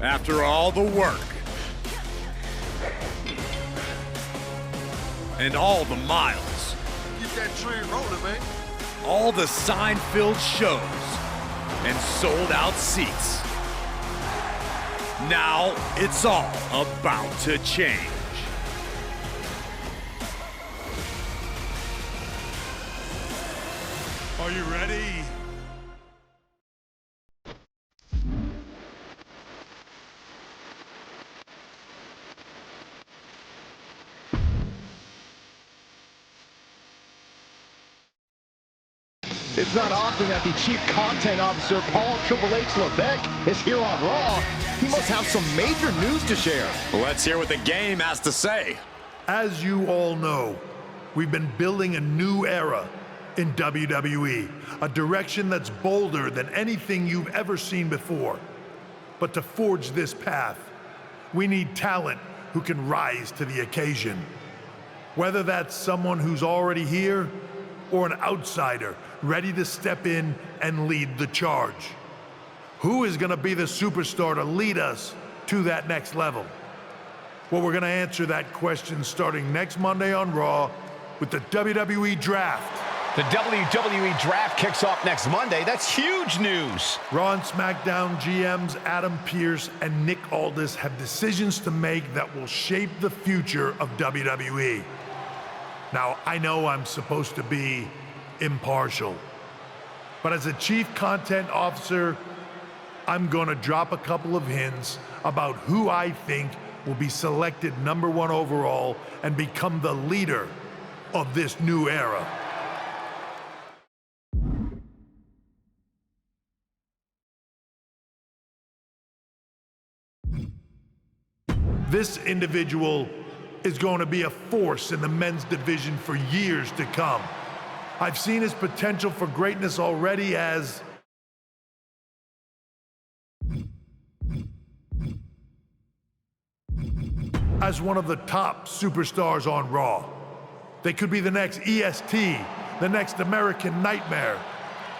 After all the work and all the miles, Get that train rolling, man. all the sign-filled shows and sold-out seats. Now it's all about to change. Are you ready? It's not often that the Chief Content Officer, Paul Triple H Levesque, is here on Raw. He must have some major news to share. Let's hear what the game has to say. As you all know, we've been building a new era in WWE, a direction that's bolder than anything you've ever seen before. But to forge this path, we need talent who can rise to the occasion. Whether that's someone who's already here or an outsider ready to step in and lead the charge. Who is going to be the superstar to lead us to that next level? Well, we're going to answer that question starting next Monday on Raw with the WWE Draft. The WWE Draft kicks off next Monday. That's huge news. Raw and SmackDown GMs Adam Pearce and Nick Aldis have decisions to make that will shape the future of WWE. Now, I know I'm supposed to be impartial, but as a Chief Content Officer, I'm going to drop a couple of hints about who I think will be selected #1 overall and become the leader of this new era. This individual is going to be a force in the men's division for years to come. I've seen his potential for greatness already as one of the top superstars on Raw. They could be the next EST, the next American Nightmare,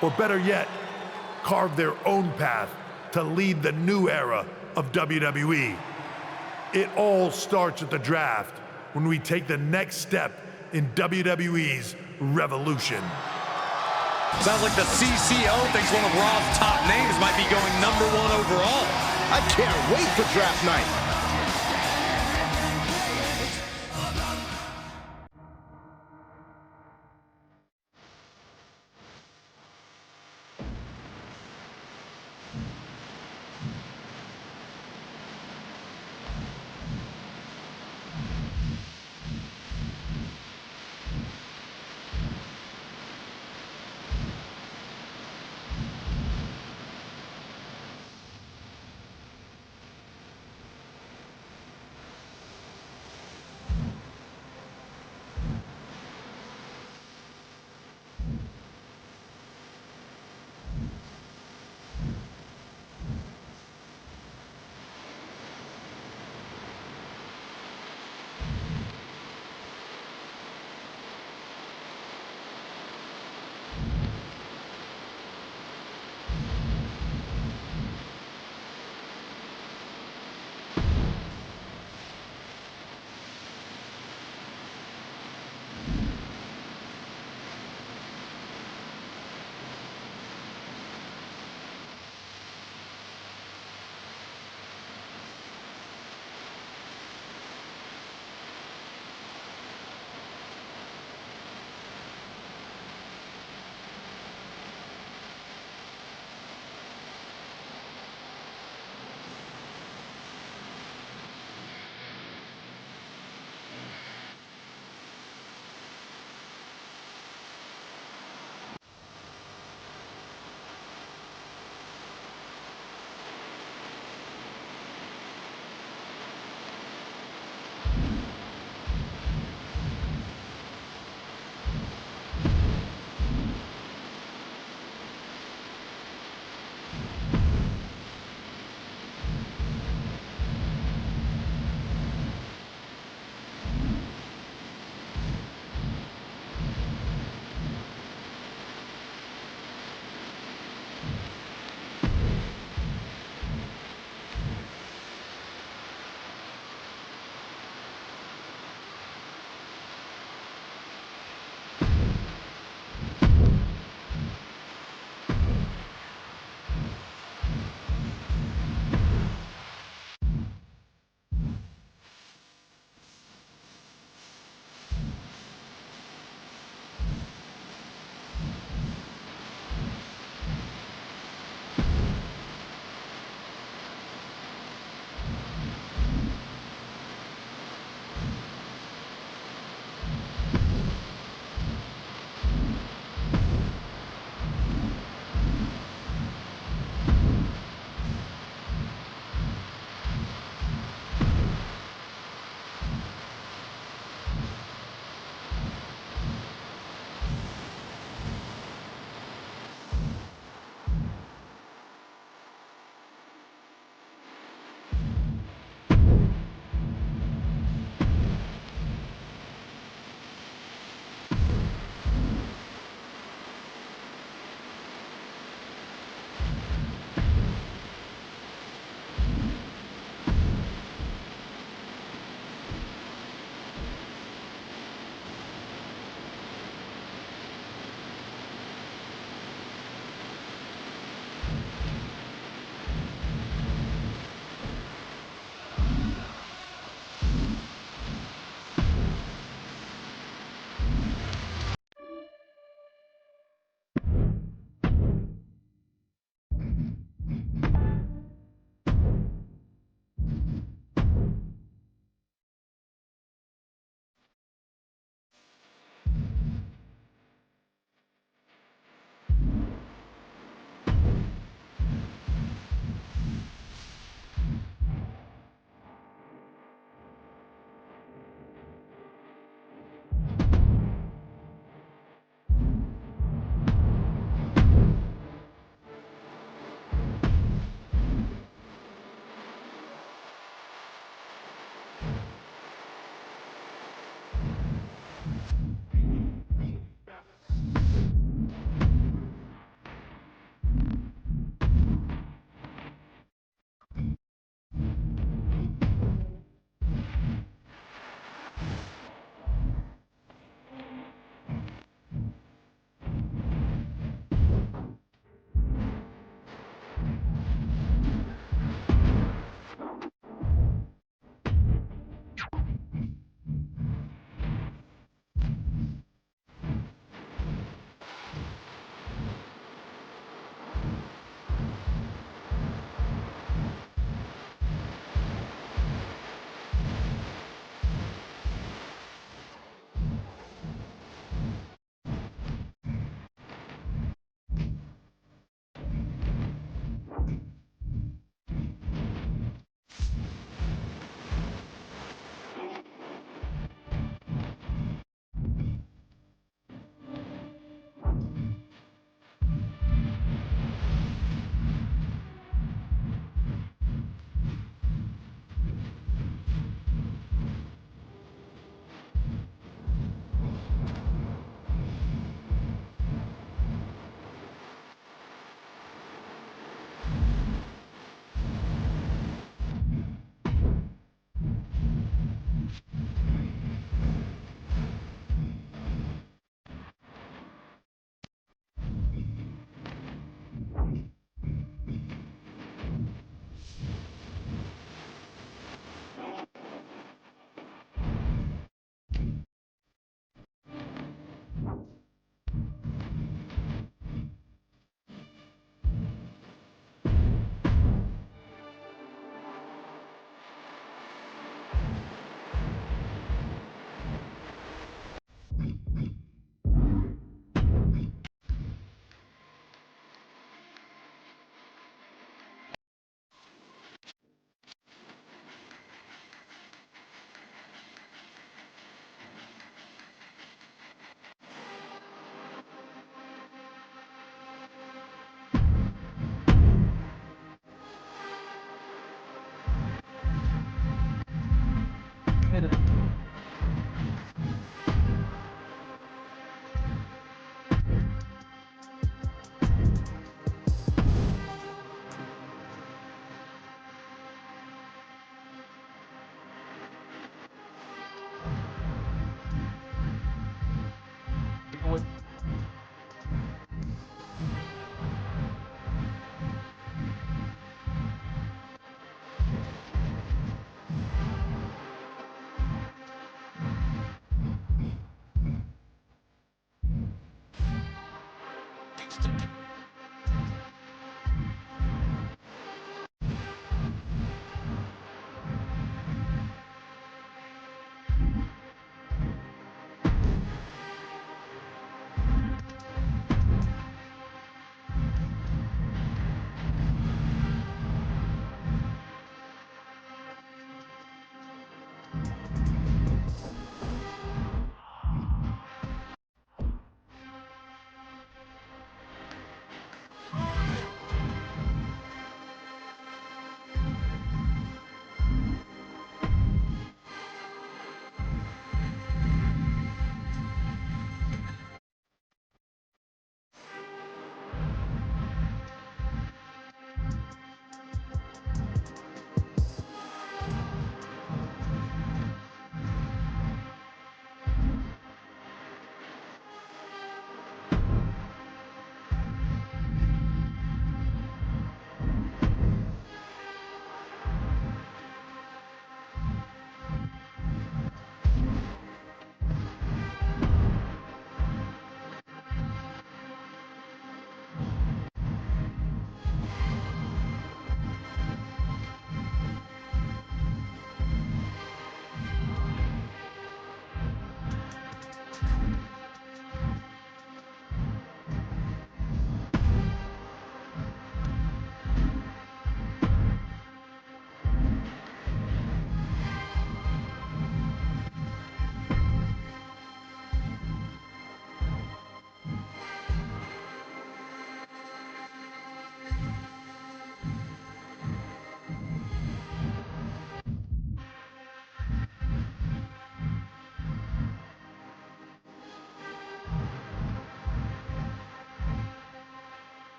or better yet, carve their own path to lead the new era of WWE. It all starts at the draft when we take the next step in WWE's revolution. Sounds like the CCO thinks one of Raw's top names might be going #1 overall. I can't wait for draft night.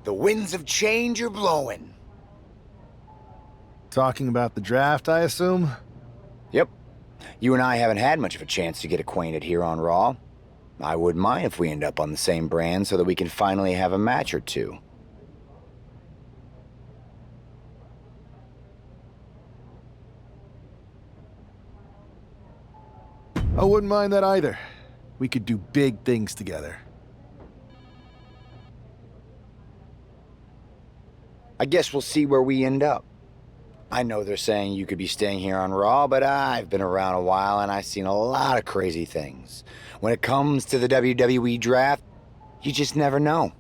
The winds of change are blowing. Talking about the draft, I assume? Yep. You and I haven't had much of a chance to get acquainted here on Raw. I wouldn't mind if we end up on the same brand so that we can finally have a match or two. I wouldn't mind that either. We could do big things together. I guess we'll see where we end up. I know they're saying you could be staying here on Raw, but I've been around a while and I've seen a lot of crazy things. When it comes to the WWE draft, you just never know.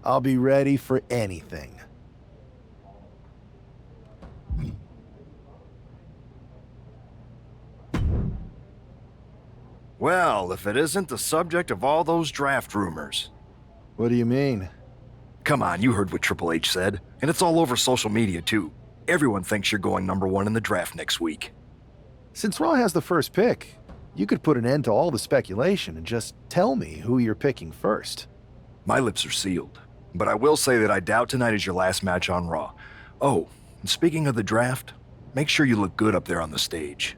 I'll be ready for anything. Well, if it isn't the subject of all those draft rumors. What do you mean? Come on, you heard what Triple H said, and it's all over social media too. Everyone thinks you're going #1 in the draft next week. Since Raw has the first pick, you could put an end to all the speculation and just tell me who you're picking first. My lips are sealed, but I will say that I doubt tonight is your last match on Raw. Oh, and speaking of the draft, make sure you look good up there on the stage.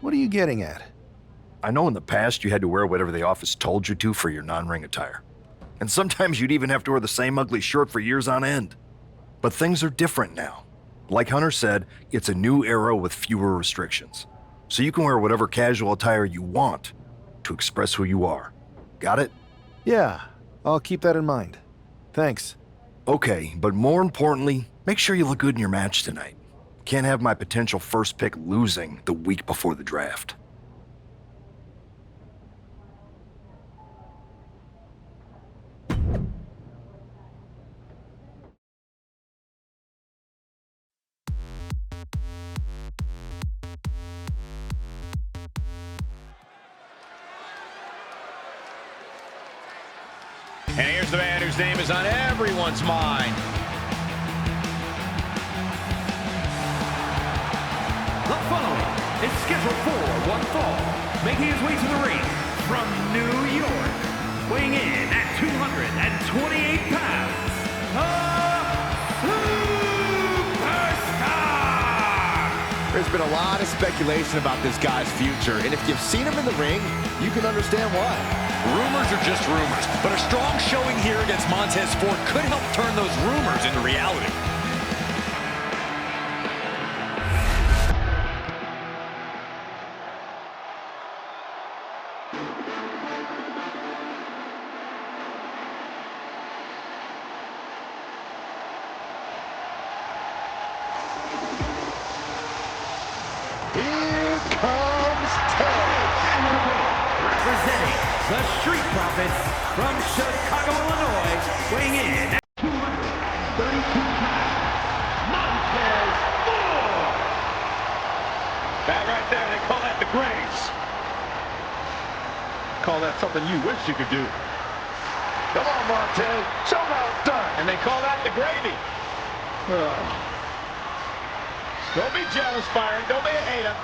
What are you getting at? I know in the past you had to wear whatever the office told you to for your non-ring attire. And sometimes you'd even have to wear the same ugly shirt for years on end. But things are different now. Like Hunter said, it's a new era with fewer restrictions. So you can wear whatever casual attire you want to express who you are. Got it? Yeah, I'll keep that in mind. Thanks. Okay, but more importantly, make sure you look good in your match tonight. Can't have my potential first pick losing the week before the draft. And here's the man whose name is on everyone's mind. The following is scheduled for one fall, making his way to the ring from New York, weighing in at 228 pounds, the Superstar! There's been a lot of speculation about this guy's future, and if you've seen him in the ring, you can understand why. Rumors are just rumors, but a strong showing here against Montez Ford could help turn those rumors into reality. Here comes Ted. Representing the Street Profits from Chicago, Illinois, weighing in at 232 pounds, Montez Ford. That right there, they call that the Graves. Call that something you wish you could do. Come on, Montez. Show them how it's done. And they call that the gravy. Don't be jealous, Byron. Don't be a hater.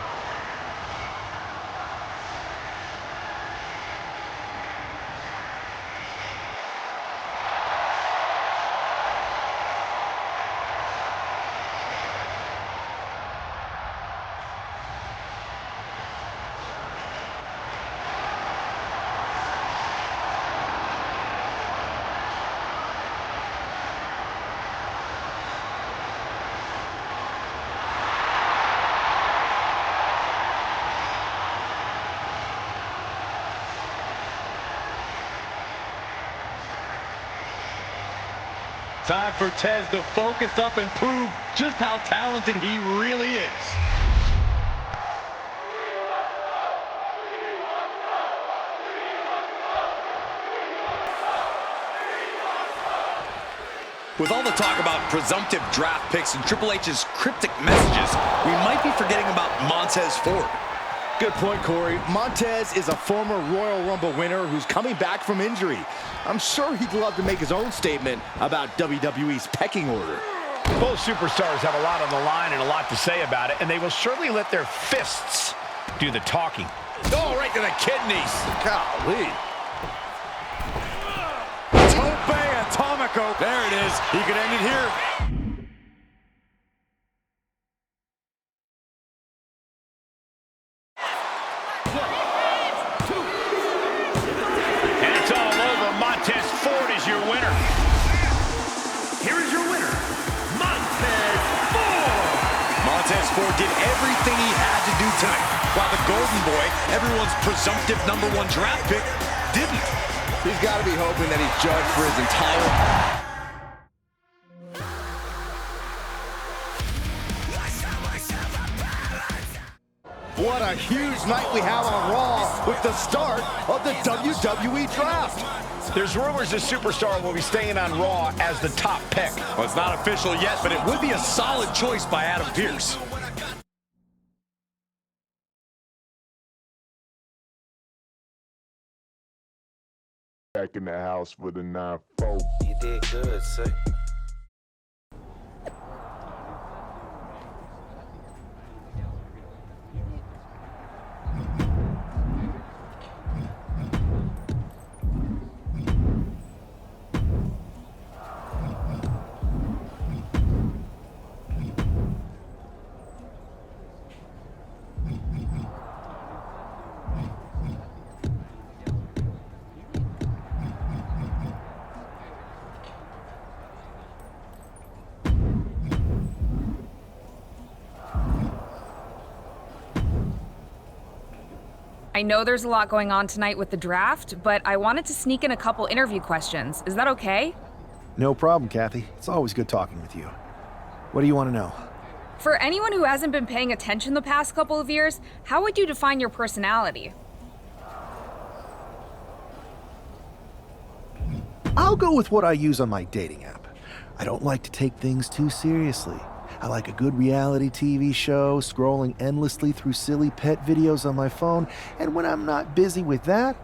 Time for Tez to focus up and prove just how talented he really is. With all the talk about presumptive draft picks and Triple H's cryptic messages, we might be forgetting about Montez Ford. Good point, Corey. Montez is a former Royal Rumble winner who's coming back from injury. I'm sure he'd love to make his own statement about WWE's pecking order. Both superstars have a lot on the line and a lot to say about it, and they will surely let their fists do the talking. Oh, right to the kidneys. Golly. Tope Atomico. There it is. He could end it here. And it's all over. Montez Ford is your winner. Here is your winner, Montez Ford. Montez Ford did everything he had to do tonight, while the Golden Boy, everyone's presumptive #1 draft pick, didn't. He's got to be hoping that he's judged for his entire... What a huge night we have on Raw with the start of the WWE Draft. There's rumors this superstar will be staying on Raw as the top pick. Well, it's not official yet, but it would be a solid choice by Adam Pearce. Back in the house with a 9-4. You did good, sir. I know there's a lot going on tonight with the draft, but I wanted to sneak in a couple interview questions. Is that okay? No problem, Kathy. It's always good talking with you. What do you want to know? For anyone who hasn't been paying attention the past couple of years, how would you define your personality? I'll go with what I use on my dating app. I don't like to take things too seriously. I like a good reality TV show, scrolling endlessly through silly pet videos on my phone, and when I'm not busy with that,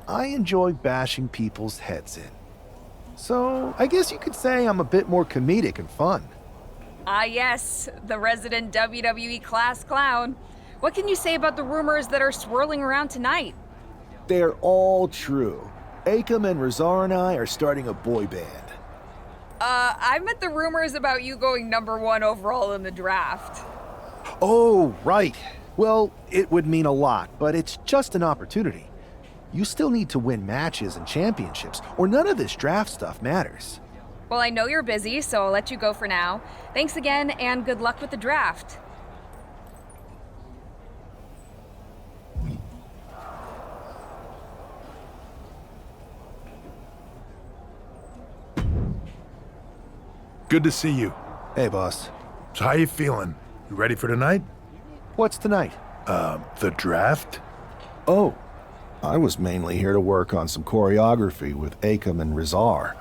I enjoy bashing people's heads in. So, I guess you could say I'm a bit more comedic and fun. Ah yes, the resident WWE class clown. What can you say about the rumors that are swirling around tonight? They're all true. Akam and Razar and I are starting a boy band. I meant the rumors about you going #1 overall in the draft. Oh, right. Well, it would mean a lot, but it's just an opportunity. You still need to win matches and championships, or none of this draft stuff matters. Well, I know you're busy, so I'll let you go for now. Thanks again, and good luck with the draft. Good to see you. Hey, boss. So how you feeling? You ready for tonight? What's tonight? The draft? Oh, I was mainly here to work on some choreography with Akam and Rizar.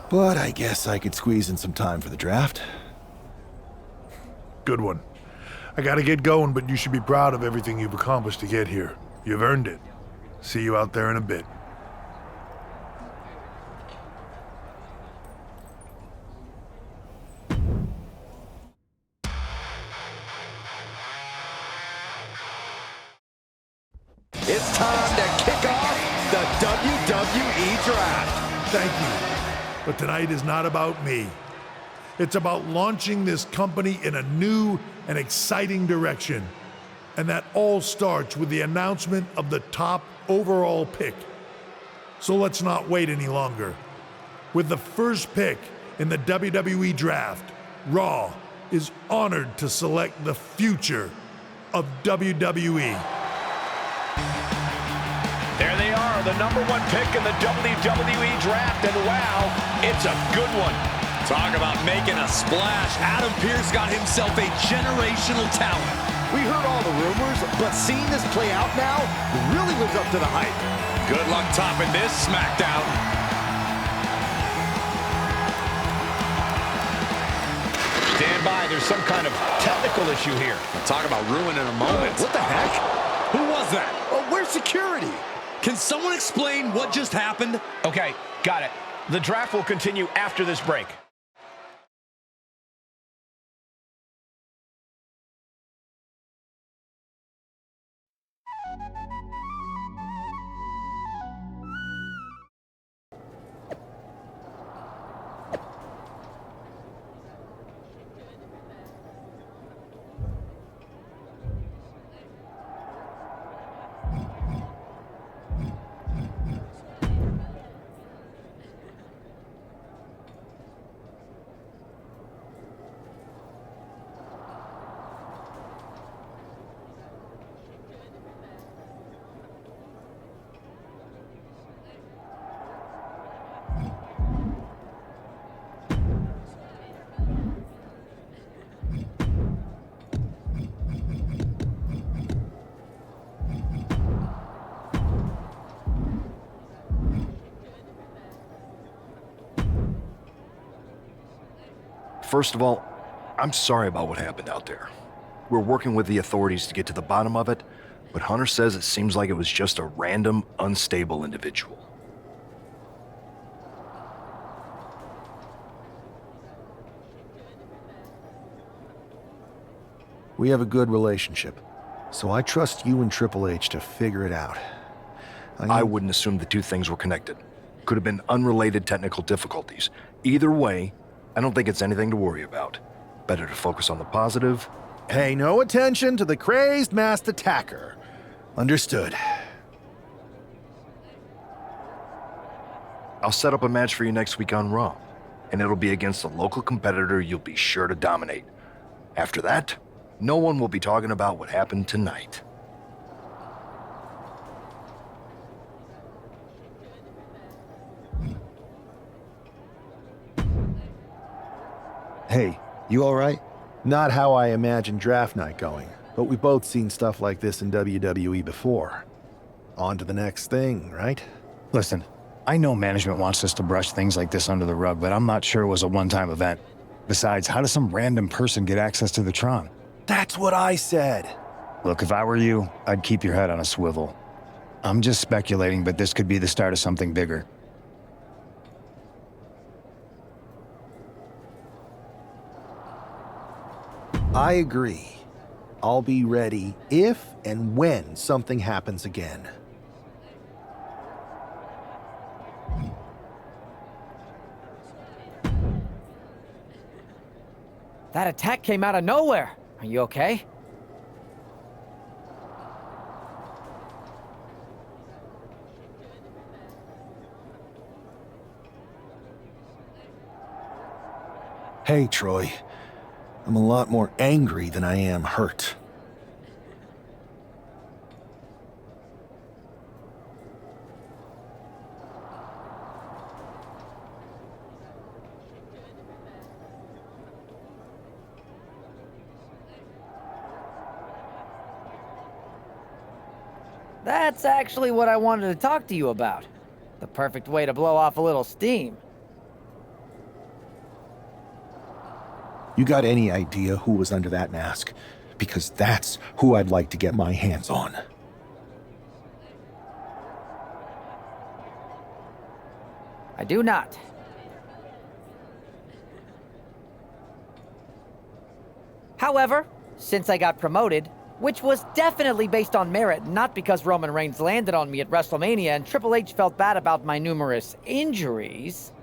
But I guess I could squeeze in some time for the draft. Good one. I gotta get going, but you should be proud of everything you've accomplished to get here. You've earned it. See you out there in a bit. It's time to kick off the WWE Draft. Thank you. But tonight is not about me. It's about launching this company in a new and exciting direction. And that all starts with the announcement of the top overall pick. So let's not wait any longer. With the first pick in the WWE Draft, Raw is honored to select the future of WWE. There they are, the #1 pick in the WWE Draft, and wow, it's a good one. Talk about making a splash. Adam Pearce got himself a generational talent. We heard all the rumors, but seeing this play out now really lives up to the hype. Good luck topping this SmackDown. Stand by, there's some kind of technical issue here. Talk about ruining a moment. What the heck? Who was that? Oh, where's security? Can someone explain what just happened? Okay, got it. The draft will continue after this break. First of all, I'm sorry about what happened out there. We're working with the authorities to get to the bottom of it, but Hunter says it seems like it was just a random, unstable individual. We have a good relationship, so I trust you and Triple H to figure it out. I wouldn't assume the two things were connected. Could have been unrelated technical difficulties. Either way, I don't think it's anything to worry about. Better to focus on the positive. Pay no attention to the crazed masked attacker. Understood. I'll set up a match for you next week on Raw, and it'll be against a local competitor you'll be sure to dominate. After that, no one will be talking about what happened tonight. Hey, you all right? Not how I imagined draft night going, but we've both seen stuff like this in WWE before. On to the next thing, right? Listen, I know management wants us to brush things like this under the rug, but I'm not sure it was a one-time event. Besides, how does some random person get access to the Tron? That's what I said. Look, if I were you, I'd keep your head on a swivel. I'm just speculating, but this could be the start of something bigger. I agree. I'll be ready if and when something happens again. That attack came out of nowhere. Are you okay? Hey, Troy. I'm a lot more angry than I am hurt. That's actually what I wanted to talk to you about. The perfect way to blow off a little steam. You got any idea who was under that mask? Because that's who I'd like to get my hands on. I do not. However, since I got promoted, which was definitely based on merit, not because Roman Reigns landed on me at WrestleMania and Triple H felt bad about my numerous injuries,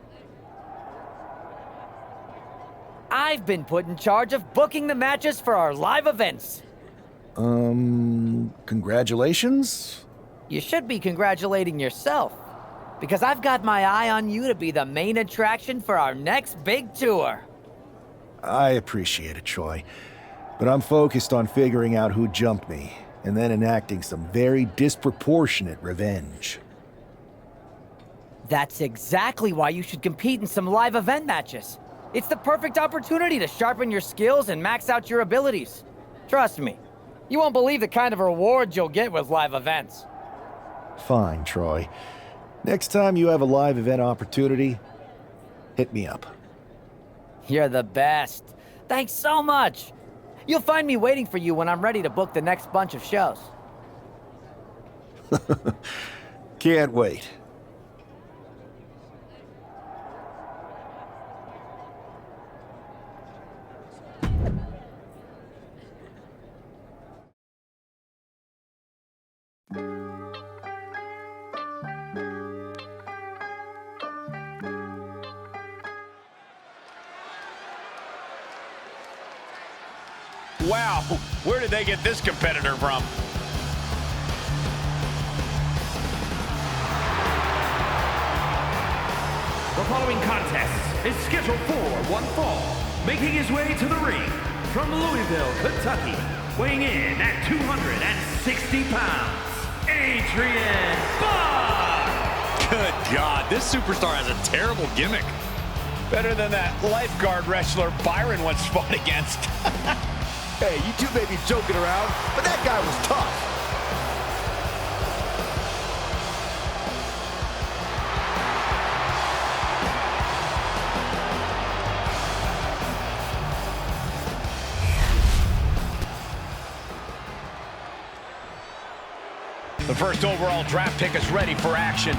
I've been put in charge of booking the matches for our live events. Congratulations? You should be congratulating yourself, because I've got my eye on you to be the main attraction for our next big tour. I appreciate it, Troy. But I'm focused on figuring out who jumped me, and then enacting some very disproportionate revenge. That's exactly why you should compete in some live event matches. It's the perfect opportunity to sharpen your skills and max out your abilities. Trust me, you won't believe the kind of rewards you'll get with live events. Fine, Troy. Next time you have a live event opportunity, hit me up. You're the best. Thanks so much. You'll find me waiting for you when I'm ready to book the next bunch of shows. Can't wait. Wow, where did they get this competitor from? The following contest is scheduled for one fall. Making his way to the ring from Louisville, Kentucky, weighing in at 260 pounds, Adrian Bond! Good God, this superstar has a terrible gimmick. Better than that lifeguard wrestler Byron once fought against. Hey, you two may be joking around, but that guy was tough. The first overall draft pick is ready for action.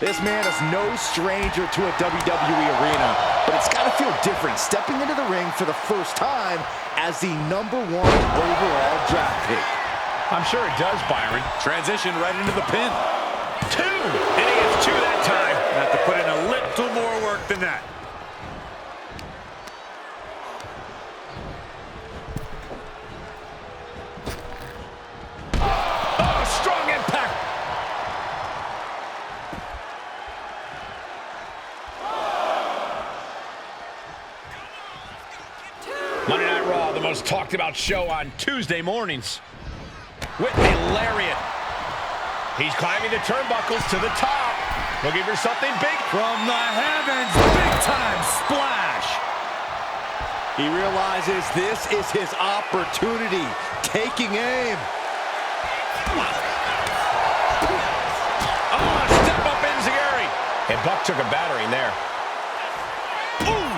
This man is no stranger to a WWE arena, but it's got to feel different stepping into the ring for the first time as the #1 overall draft pick. I'm sure it does, Byron. Transition right into the pin. 2! And he gets 2 that time. Have to put in a little more work than that. Oh, strong impact. Monday Night Raw, the most talked about show on Tuesday mornings. With a lariat. He's climbing the turnbuckles to the top. Looking for something big. From the heavens, big-time splash. He realizes this is his opportunity. Taking aim. Oh, step up Enziguri. And Buck took a battering there. Ooh.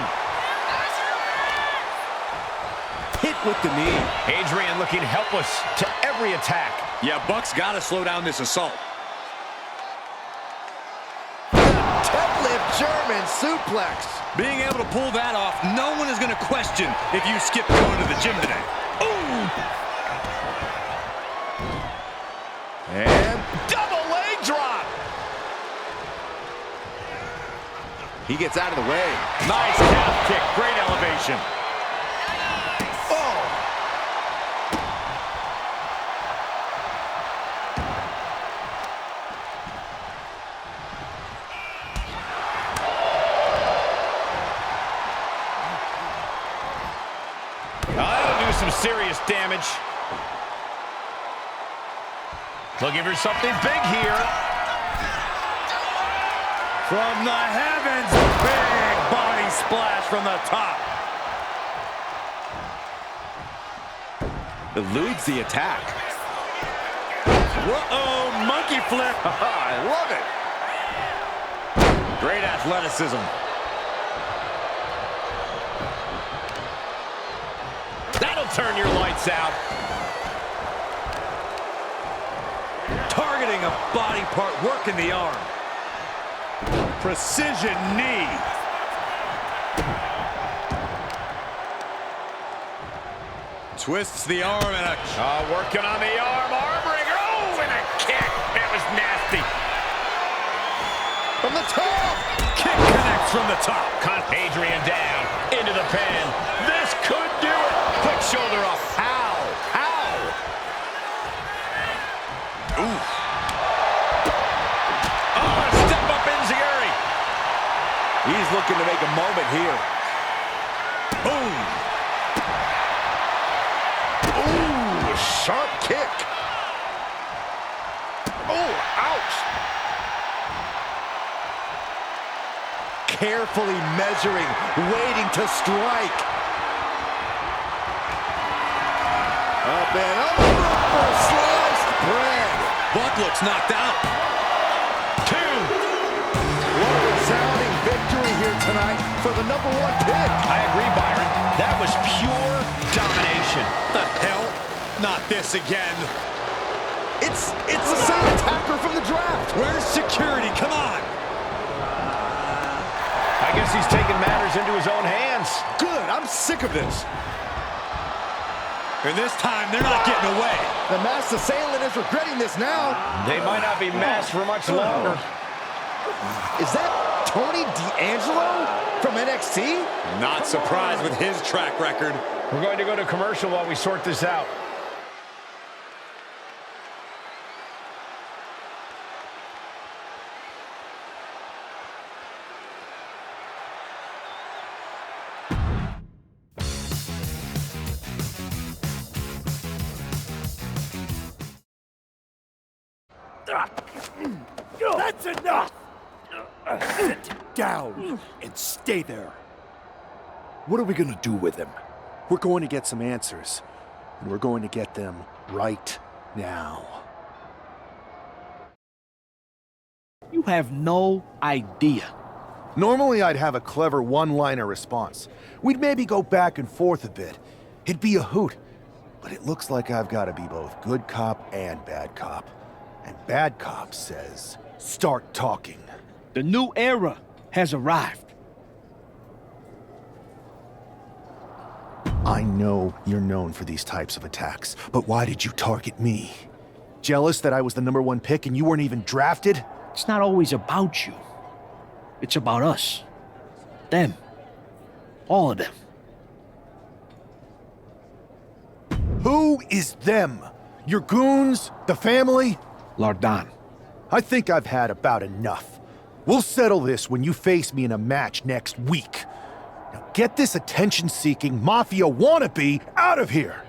Hit with the knee. Adrian looking helpless to every attack. Yeah, Buck's got to slow down this assault. Deadlift German suplex. Being able to pull that off, no one is going to question if you skip going to the gym today. Ooh! And double leg drop. He gets out of the way. Nice calf kick, great elevation. That'll do some serious damage. Looking for something big here. From the heavens, big body splash from the top. Eludes the attack. Whoa, monkey flip. I love it. Great athleticism. That'll turn your lights out. Targeting a body part, working the arm. Precision knee. Twists the arm and a... Working on the arm wringer. Oh, and a kick. That was nasty. From the top. Kick connects from the top. Adrian down into the pin. This could do it. Quick shoulder up. How? Ooh. Oh, a step up Enziguri. He's looking to make a moment here. Boom. Ooh, sharp kick. Oh, ouch. Carefully measuring, waiting to strike. Up and over for sliced bread. Buck looks knocked out. 2. What a resounding victory here tonight for the #1 pick. I agree, Byron. That was pure domination. The hell? Not this again. It's the same attacker from the draft. Where's security? Come on. I guess he's taking matters into his own hands. Good, I'm sick of this. And this time, they're not getting away. The masked assailant is regretting this now. They might not be masked for much longer. Is that Tony D'Angelo from NXT? Not surprised with his track record. We're going to go to commercial while we sort this out. That's enough! Sit down and stay there. What are we gonna do with him? We're going to get some answers, and we're going to get them right now. You have no idea. Normally, I'd have a clever one-liner response. We'd maybe go back and forth a bit. It'd be a hoot. But it looks like I've got to be both good cop and bad cop. And bad cop says, start talking. The new era has arrived. I know you're known for these types of attacks, but why did you target me? Jealous that I was the #1 pick and you weren't even drafted? It's not always about you. It's about us. Them. All of them. Who is them? Your goons? The family? Lardan. I think I've had about enough. We'll settle this when you face me in a match next week. Now get this attention-seeking mafia wannabe out of here!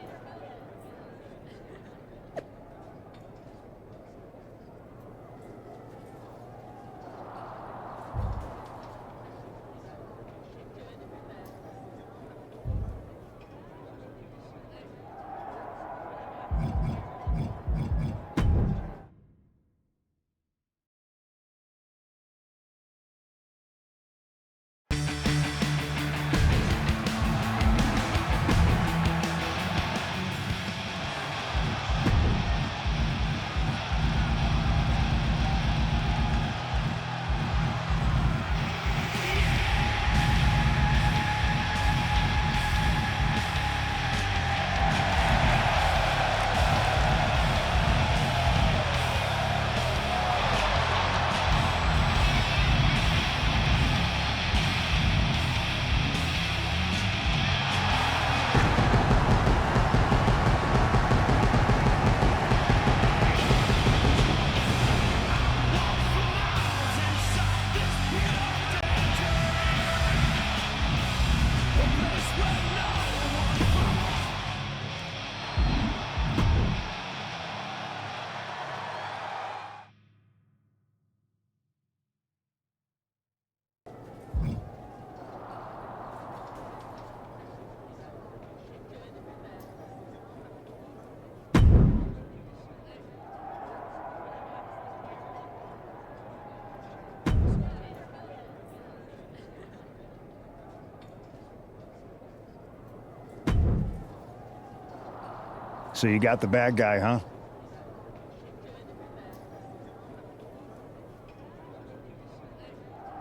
So you got the bad guy, huh?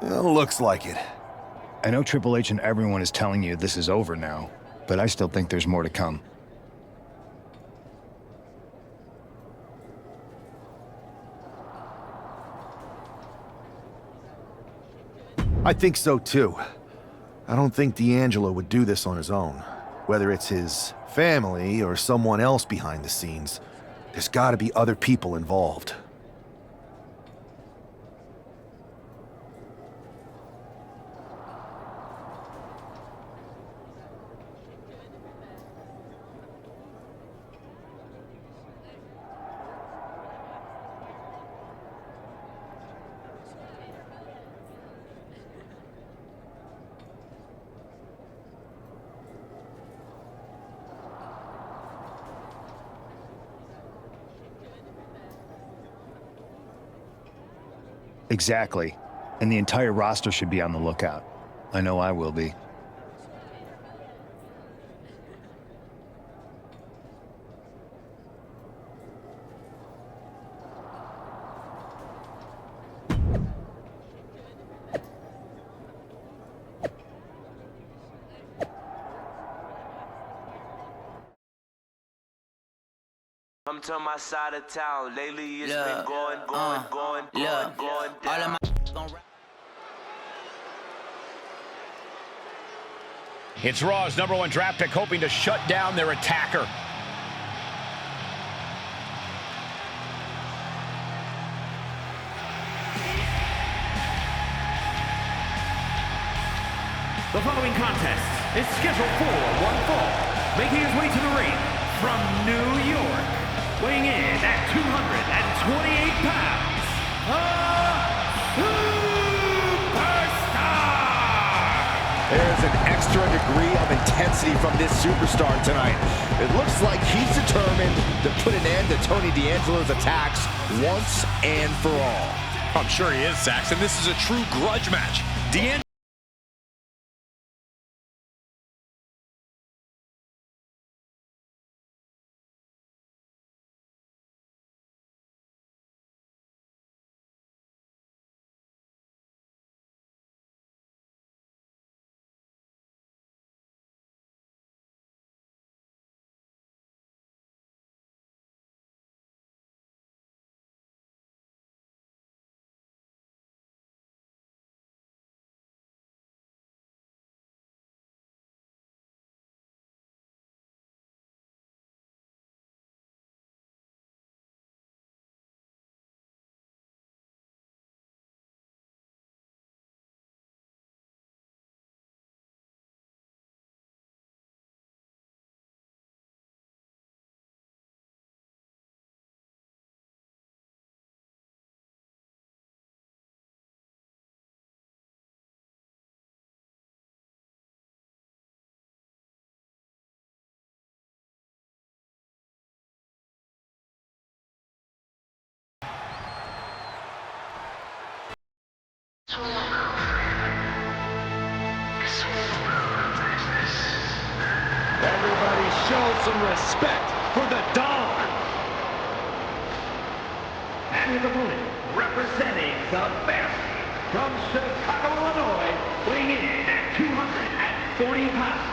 Looks like it. I know Triple H and everyone is telling you this is over now, but I still think there's more to come. I think so too. I don't think D'Angelo would do this on his own. Whether it's his family or someone else behind the scenes, there's gotta be other people involved. Exactly. And the entire roster should be on the lookout. I know I will be. Come to my side of town. Lately it's been going. It's Raw's #1 draft pick hoping to shut down their attacker. The following contest is scheduled for one fall. Making his way to the ring from New York, weighing in at 228 pounds, There's an extra degree of intensity from this superstar tonight. It looks like he's determined to put an end to Tony D'Angelo's attacks once and for all. I'm sure he is, Saxon. This is a true grudge match. D'Angelo. Everybody show some respect for the Don. And his opponent, representing the best from Chicago, Illinois, weighing in at 240 pounds,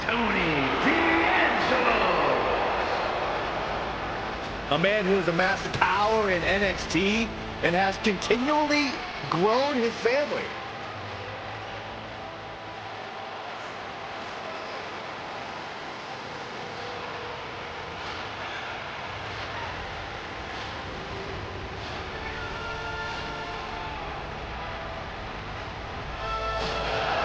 Tony D'Angelo. A man who has amassed power in NXT and has continually grown his family.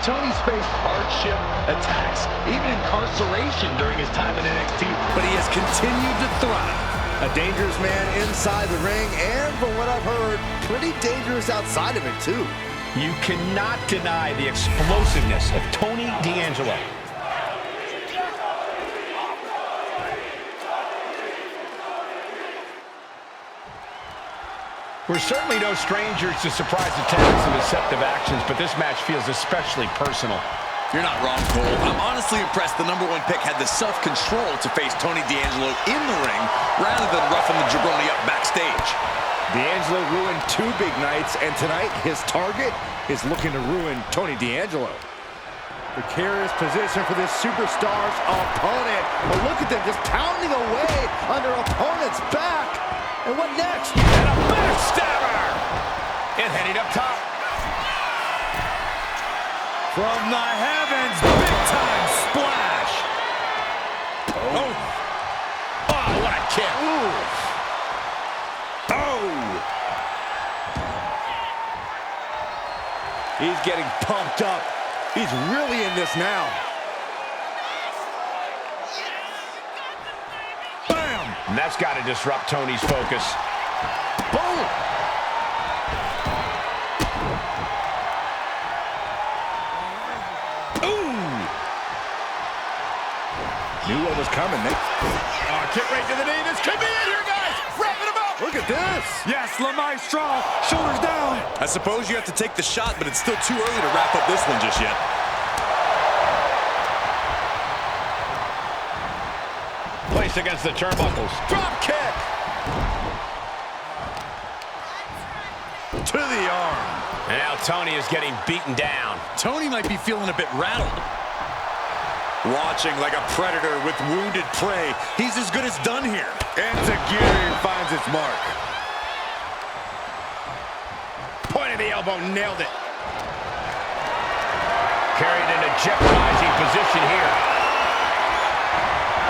Tony's faced hardship, attacks, even incarceration during his time in NXT, but he has continued to thrive. A dangerous man inside the ring, and from what I've heard, pretty dangerous outside of it, too. You cannot deny the explosiveness of Tony D'Angelo. We're certainly no strangers to surprise attacks and deceptive actions, but this match feels especially personal. You're not wrong, Cole. I'm honestly impressed the #1 pick had the self-control to face Tony D'Angelo in the ring rather than roughing the jabroni up backstage. D'Angelo ruined 2 big nights, and tonight his target is looking to ruin Tony D'Angelo. Precarious position for this superstar's opponent. But look at them just pounding away on their opponent's back. And what next? And a backstabber! And heading up top. From the heavens, big-time splash. Oh, what a kick. Ooh. Oh. He's getting pumped up. He's really in this now. Bam! And that's got to disrupt Tony's focus. Boom! Knew what was coming. Kick right to the knee. This could be it here, guys. Wrapping him up. Look at this. Yes, La Maestro. Shoulders down. I suppose you have to take the shot, but it's still too early to wrap up this one just yet. Placed against the turnbuckles. Drop kick. To the arm. And now Tony is getting beaten down. Tony might be feeling a bit rattled. Watching like a predator with wounded prey. He's as good as done here. And Zagiri finds its mark. Point of the elbow, nailed it. Carried in a jeopardizing position here.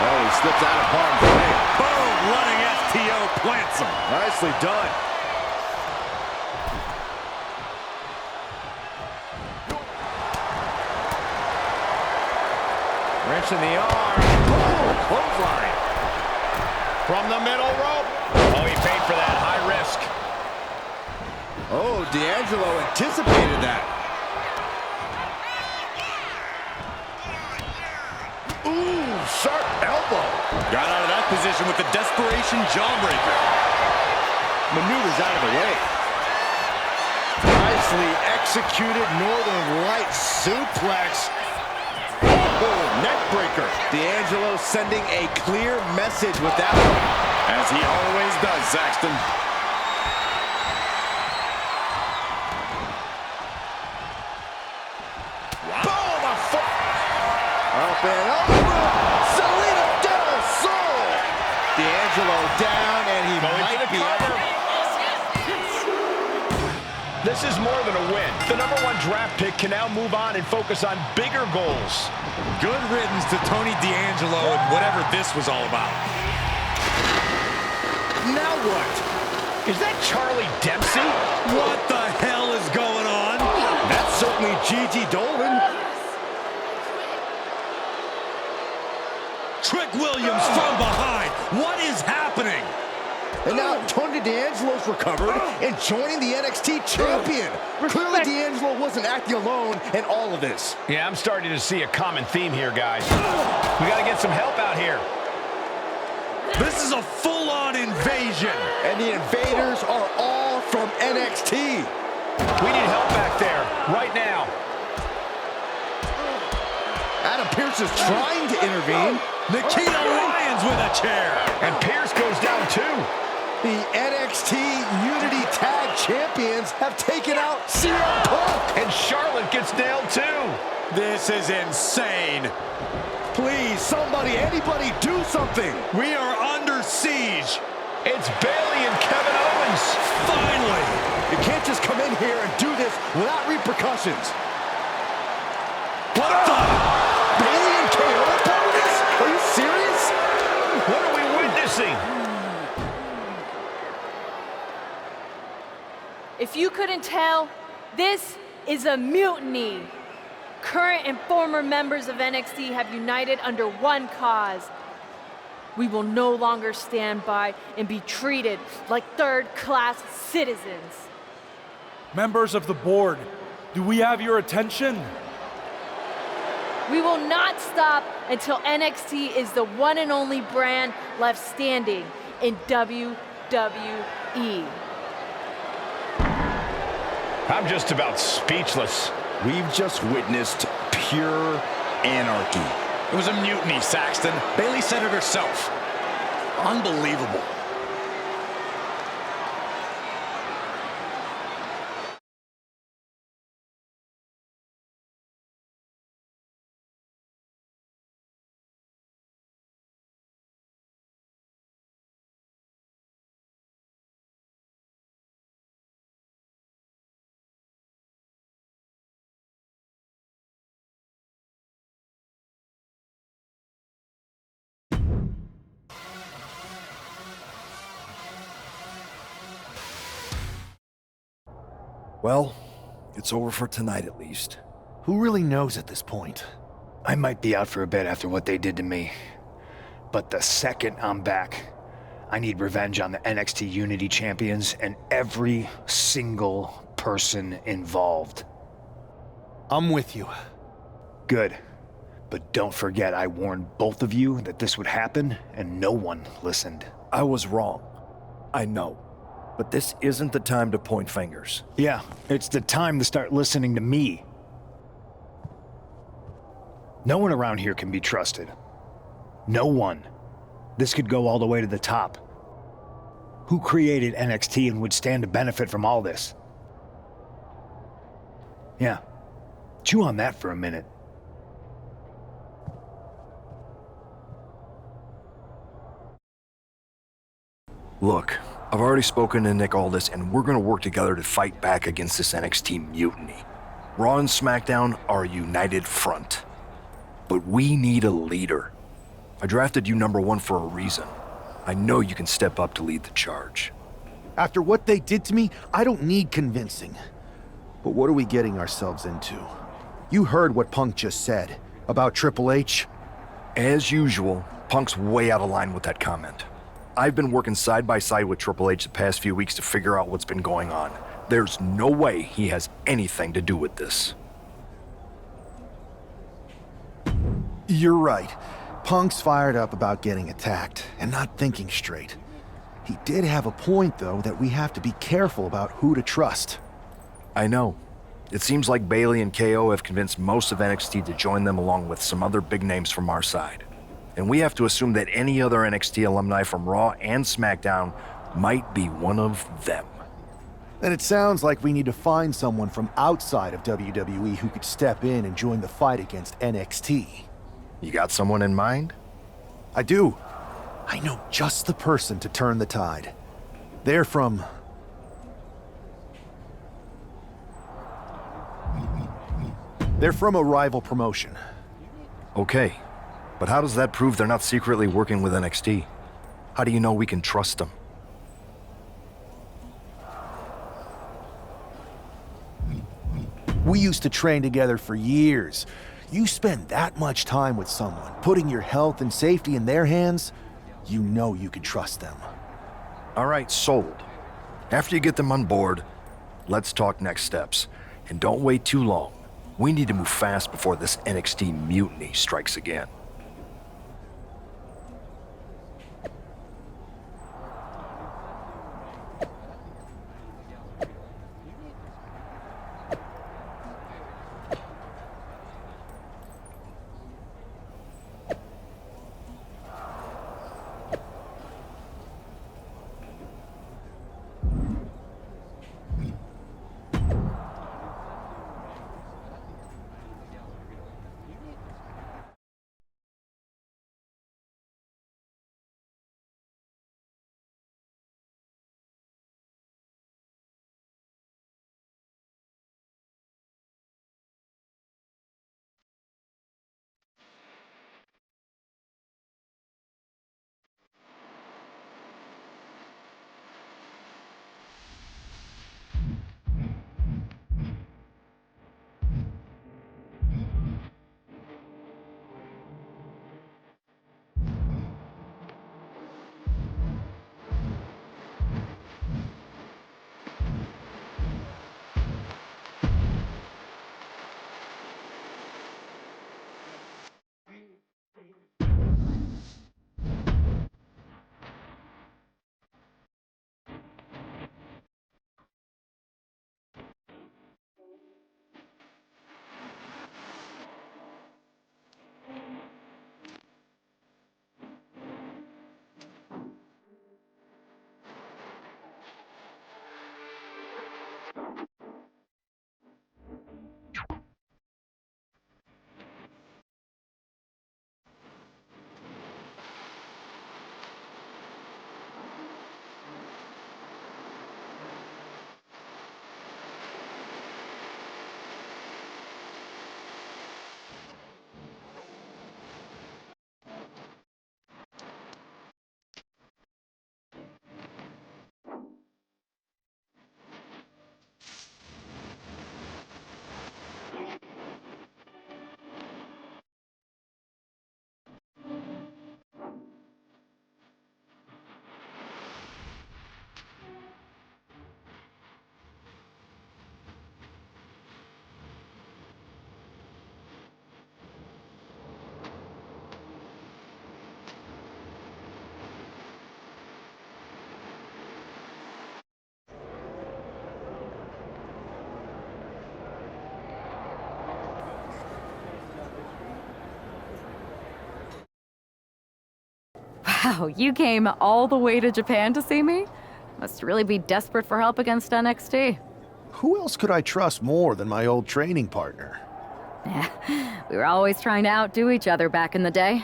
Oh, he slips out of harm's way. Boom, running FTO plants him. Nicely done. Wrench in the arm. Boom! Clothesline. From the middle rope. Oh, he paid for that. High risk. Oh, D'Angelo anticipated that. Ooh, sharp elbow. Got out of that position with the desperation jawbreaker. Maneuvers out of the way. Nicely executed Northern Light suplex. Neckbreaker. D'Angelo sending a clear message with that one. As he always does, Saxton. Wow. Boom! A foot. Up and over. Selena Del Sol. D'Angelo down, and he might be out. This is more than a win. The #1 draft pick can now move on and focus on bigger goals. Good riddance to Tony D'Angelo and whatever this was all about. Now what? Is that Charlie Dempsey? What the hell is going on? That's certainly Gigi Dolan. Trick Williams from behind. What is happening? And now Tony D'Angelo's recovered and joining the NXT champion. Clearly D'Angelo wasn't acting alone in all of this. Yeah, I'm starting to see a common theme here, guys. We got to get some help out here. This is a full-on invasion. And the invaders are all from NXT. We need help back there, right now. Adam Pearce is trying to intervene. Nikita Lyons with a chair. And Pearce goes down too. The NXT Unity Tag Champions have taken out CM Punk. And Charlotte gets nailed too. This is insane. Please, somebody, anybody, do something. We are under siege. It's Bayley and Kevin Owens. Finally. You can't just come in here and do this without repercussions. What the? Bayley and KO are part of this? Are you serious? What are we witnessing? If you couldn't tell, this is a mutiny. Current and former members of NXT have united under one cause. We will no longer stand by and be treated like third-class citizens. Members of the board, do we have your attention? We will not stop until NXT is the one and only brand left standing in WWE. I'm just about speechless. We've just witnessed pure anarchy. It was a mutiny, Saxton. Bayley said it herself. Unbelievable. Well, it's over for tonight at least. Who really knows at this point? I might be out for a bit after what they did to me. But the second I'm back, I need revenge on the NXT Unity Champions and every single person involved. I'm with you. Good. But don't forget I warned both of you that this would happen, and no one listened. I was wrong. I know. But this isn't the time to point fingers. Yeah, it's the time to start listening to me. No one around here can be trusted. No one. This could go all the way to the top. Who created NXT and would stand to benefit from all this? Yeah. Chew on that for a minute. Look, I've already spoken to Nick Aldis, and we're gonna work together to fight back against this NXT mutiny. Raw and SmackDown are a united front. But we need a leader. I drafted you #1 for a reason. I know you can step up to lead the charge. After what they did to me, I don't need convincing. But what are we getting ourselves into? You heard what Punk just said about Triple H. As usual, Punk's way out of line with that comment. I've been working side by side with Triple H the past few weeks to figure out what's been going on. There's no way he has anything to do with this. You're right. Punk's fired up about getting attacked and not thinking straight. He did have a point, though, that we have to be careful about who to trust. I know. It seems like Bayley and KO have convinced most of NXT to join them along with some other big names from our side. And we have to assume that any other NXT alumni from Raw and SmackDown might be one of them. Then it sounds like we need to find someone from outside of WWE who could step in and join the fight against NXT. You got someone in mind? I do. I know just the person to turn the tide. They're from... They're from a rival promotion. Okay, but how does that prove they're not secretly working with NXT? How do you know we can trust them? We used to train together for years. You spend that much time with someone, putting your health and safety in their hands, you know you can trust them. All right, sold. After you get them on board, let's talk next steps. And don't wait too long. We need to move fast before this NXT mutiny strikes again. Wow, you came all the way to Japan to see me? Must really be desperate for help against NXT. Who else could I trust more than my old training partner? We were always trying to outdo each other back in the day.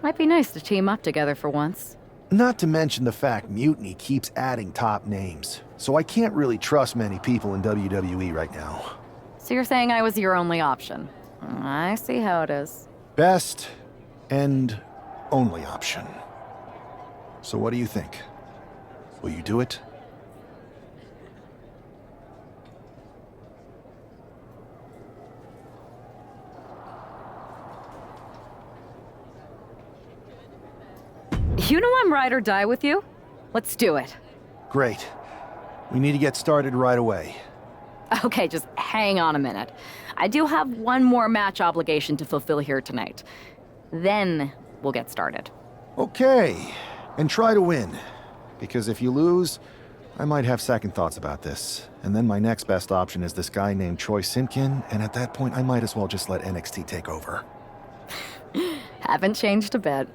Might be nice to team up together for once. Not to mention the fact Mutiny keeps adding top names, so I can't really trust many people in WWE right now. So you're saying I was your only option? I see how it is. Best and only option. So what do you think? Will you do it? You know I'm ride or die with you. Let's do it. Great. We need to get started right away. Okay, just hang on a minute. I do have one more match obligation to fulfill here tonight. Then we'll get started. Okay, and try to win. Because if you lose, I might have second thoughts about this. And then my next best option is this guy named Troy Simpkin, and at that point I might as well just let NXT take over. Haven't changed a bit.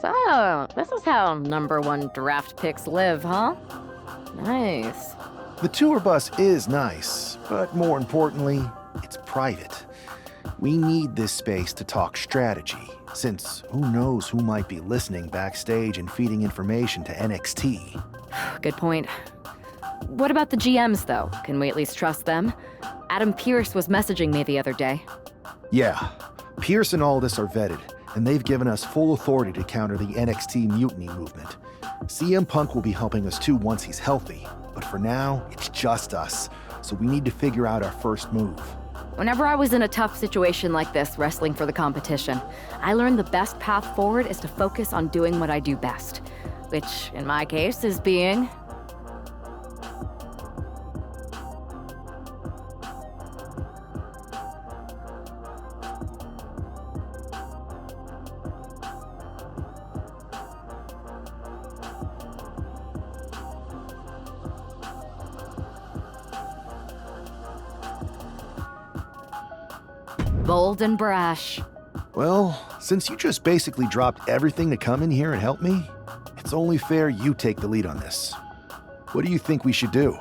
So, this is how #1 draft picks live, huh? Nice. The tour bus is nice, but more importantly, it's private. We need this space to talk strategy, since who knows who might be listening backstage and feeding information to NXT. Good point. What about the GMs, though? Can we at least trust them? Adam Pearce was messaging me the other day. Yeah, Pierce and Aldis are vetted, and they've given us full authority to counter the NXT mutiny movement. CM Punk will be helping us too once he's healthy, but for now, it's just us, so we need to figure out our first move. Whenever I was in a tough situation like this, wrestling for the competition, I learned the best path forward is to focus on doing what I do best, which, in my case, is being... bold and brash. Well, since you just basically dropped everything to come in here and help me, it's only fair you take the lead on this. What do you think we should do?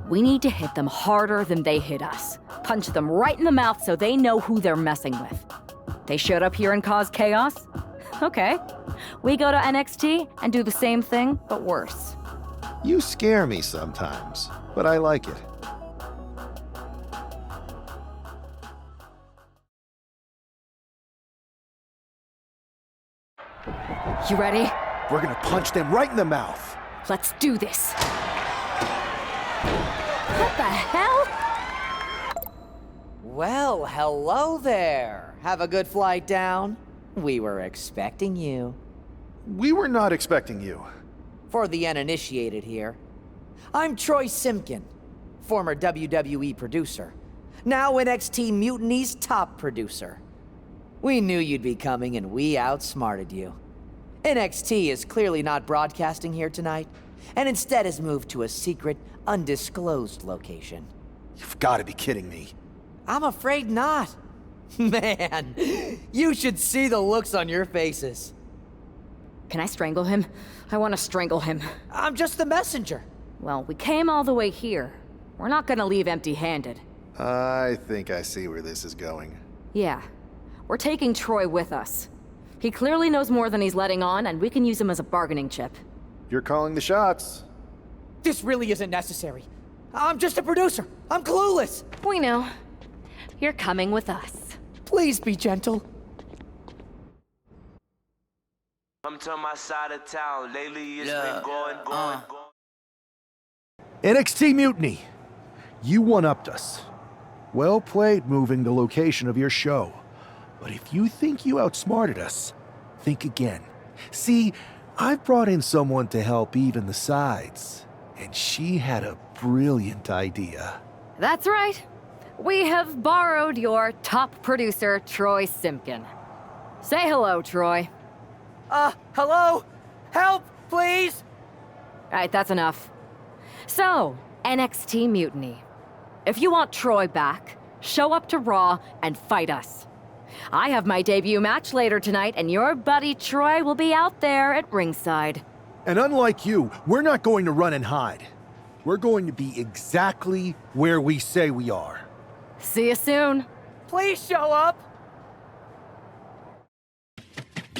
We need to hit them harder than they hit us. Punch them right in the mouth so they know who they're messing with. They showed up here and caused chaos? Okay. We go to NXT and do the same thing, but worse. You scare me sometimes, but I like it. You ready? We're gonna punch them right in the mouth. Let's do this. What the hell? Well, hello there. Have a good flight down. We were expecting you. We were not expecting you. For the uninitiated here, I'm Troy Simkin, former WWE producer, now NXT Mutiny's top producer. We knew you'd be coming and we outsmarted you. NXT is clearly not broadcasting here tonight, and instead has moved to a secret, undisclosed location. You've got to be kidding me. I'm afraid not. Man, you should see the looks on your faces. Can I strangle him? I want to strangle him. I'm just the messenger. Well, we came all the way here. We're not gonna leave empty-handed. I think I see where this is going. Yeah. We're taking Troy with us. He clearly knows more than he's letting on, and we can use him as a bargaining chip. You're calling the shots. This really isn't necessary. I'm just a producer. I'm clueless. We know. You're coming with us. Please be gentle. Come to my side of town. Lately it's been going. NXT Mutiny. You one-upped us. Well played moving the location of your show. But if you think you outsmarted us, think again. See, I've brought in someone to help even the sides, and she had a brilliant idea. That's right. We have borrowed your top producer, Troy Simkin. Say hello, Troy. Hello? Help, please? All right, that's enough. So, NXT Mutiny. If you want Troy back, show up to Raw and fight us. I have my debut match later tonight, and your buddy Troy will be out there at ringside. And unlike you, we're not going to run and hide. We're going to be exactly where we say we are. See you soon. Please show up.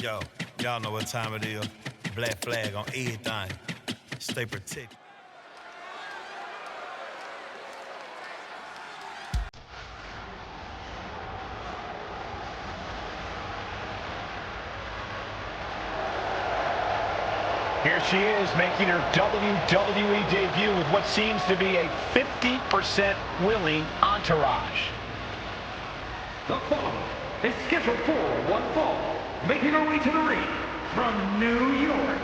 Yo, y'all know what time it is. Black flag on everything. Stay protected. Here she is making her WWE debut with what seems to be a 50% willing entourage. The following is scheduled for one fall, making her way to the ring from New York,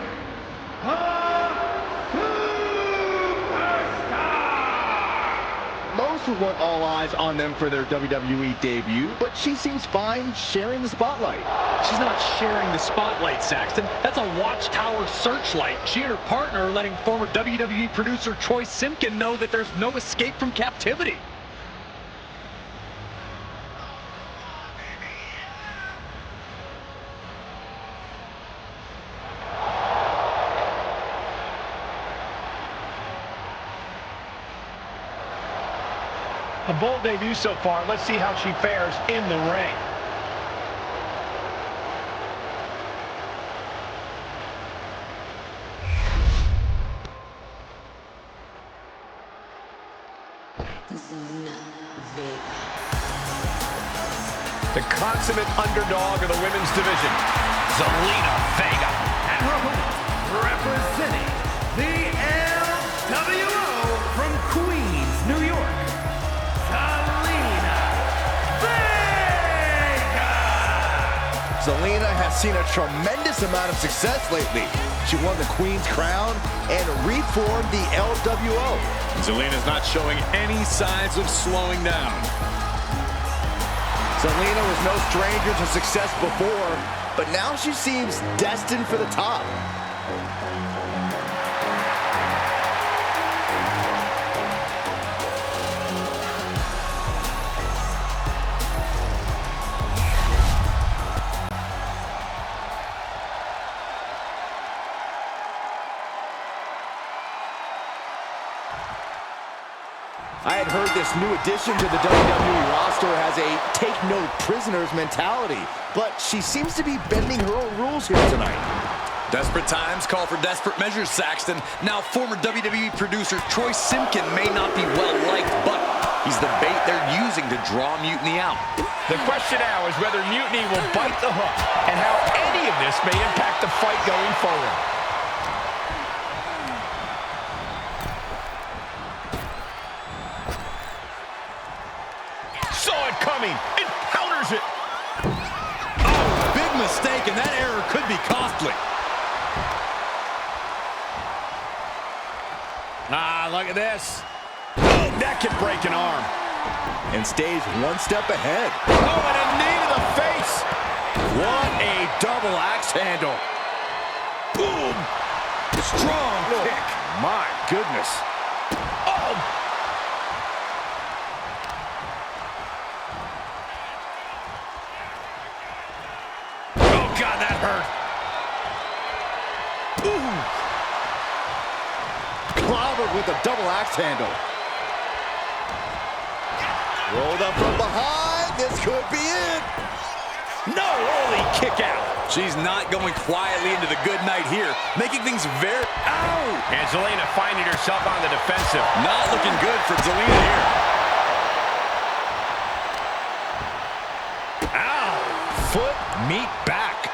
Most would want all eyes on them for their WWE debut, but she seems fine sharing the spotlight. She's not sharing the spotlight, Saxton. That's a watchtower searchlight. She and her partner are letting former WWE producer Troy Simkin know that there's no escape from captivity. A bold debut so far. Let's see how she fares in the ring. The consummate underdog of the women's division, Zelina Vega. Representing the LWO from Queens, New York, Zelina Vega! Zelina has seen a tremendous amount of success lately. She won the Queen's Crown and reformed the LWO. Zelina's not showing any signs of slowing down. Zelina was no stranger to success before, but now she seems destined for the top. I had heard this new addition to the WWE roster has a take-no-prisoners mentality, but she seems to be bending her own rules here tonight. Desperate times call for desperate measures, Saxton. Now, former WWE producer Troy Simpkin may not be well-liked, but he's the bait they're using to draw Mutiny out. The question now is whether Mutiny will bite the hook and how any of this may impact the fight going forward. Saw it coming, and counters it. Oh, big mistake, and that error could be costly. Ah, look at this. Oh, that can break an arm. And stays one step ahead. Oh, and a knee to the face. What a double axe handle. Boom. Strong kick. My goodness. Oh. God, that hurt. Ooh. Clobbered with a double axe handle. Rolled up from behind. This could be it. No, holy kick out. She's not going quietly into the good night here, making things very... Ow! And Zelina finding herself on the defensive. Not looking good for Zelina here. Ow! Foot meet back.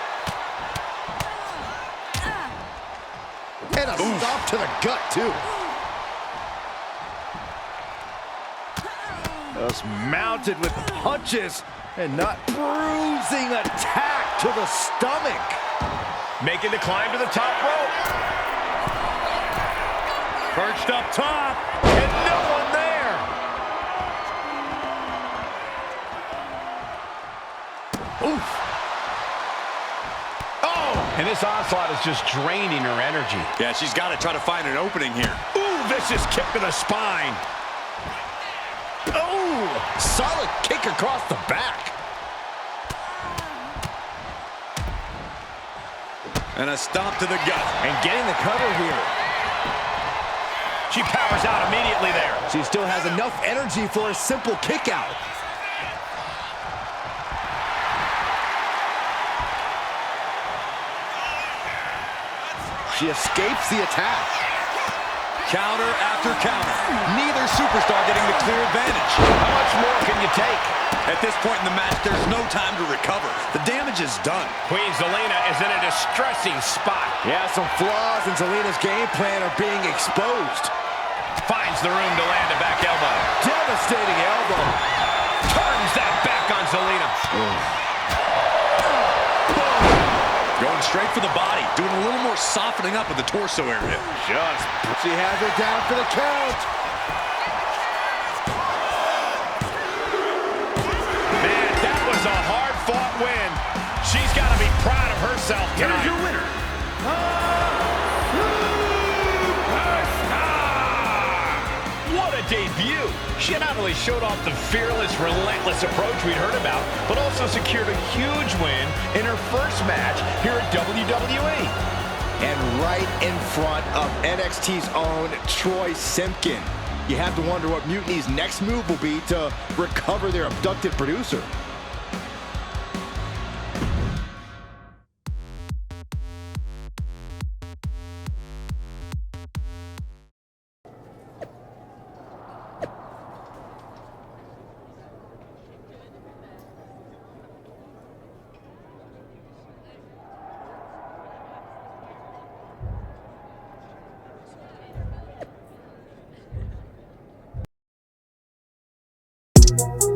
And a stop to the gut, too. Just mounted with punches and not bruising attack to the stomach. Making the climb to the top rope. Perched up top. And no one there. Oof. And this onslaught is just draining her energy. Yeah, she's got to try to find an opening here. Ooh, vicious kick to the spine. Oh, solid kick across the back. And a stomp to the gut. And getting the cover here. She powers out immediately there. She still has enough energy for a simple kick out. She escapes the attack. Counter after counter. Neither superstar getting the clear advantage. How much more can you take? At this point in the match, there's no time to recover. The damage is done. Queen Zelina is in a distressing spot. Yeah, some flaws in Zelina's game plan are being exposed. Finds the room to land a back elbow. Devastating elbow. Turns that back on Zelina. Going straight for the body, doing a little more softening up of the torso area. She has her down for the count. Man, that was a hard-fought win. She's got to be proud of herself tonight. Here's your winner, What a debut! She not only showed off the fearless, relentless approach we'd heard about, but also secured a huge win in her first match here at WWE. And right in front of NXT's own Troy Simpkin. You have to wonder what Mutiny's next move will be to recover their abducted producer. You